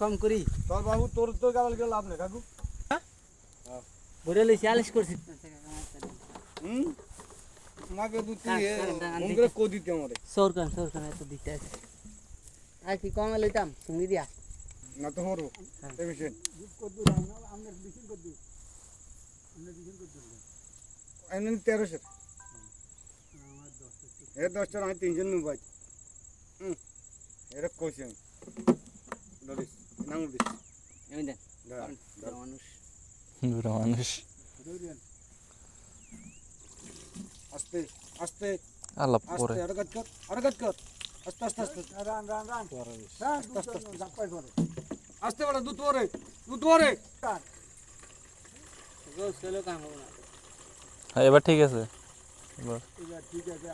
কম করি তোর বাবু তোর তো গাল গেল লাভ নেই কাকু বড় লইছি 40 করছি মাকে দুটি ফোন করে কো দিতে আমারে সরকার এত দিতে আছে আর কি কম লইতাম সঙ্গী দিয়া না তো হরো এই বিষয় আমি 1300 এ 10 টা আমি 3 জন নিব ভাই এরা কইছি আমি দলিস নাম দিস এমন দেন দা মানুষ বুড়ো মানুষ আস্তে আস্তে আলাপ করে আস্তে আর কাট কর আস্তে আস্তে আস্তে রান জাপাই করে আস্তে বড় দুধ পরে গোস চলো কাম হবে না হ্যাঁ এবার ঠিক আছে এবার ঠিক আছে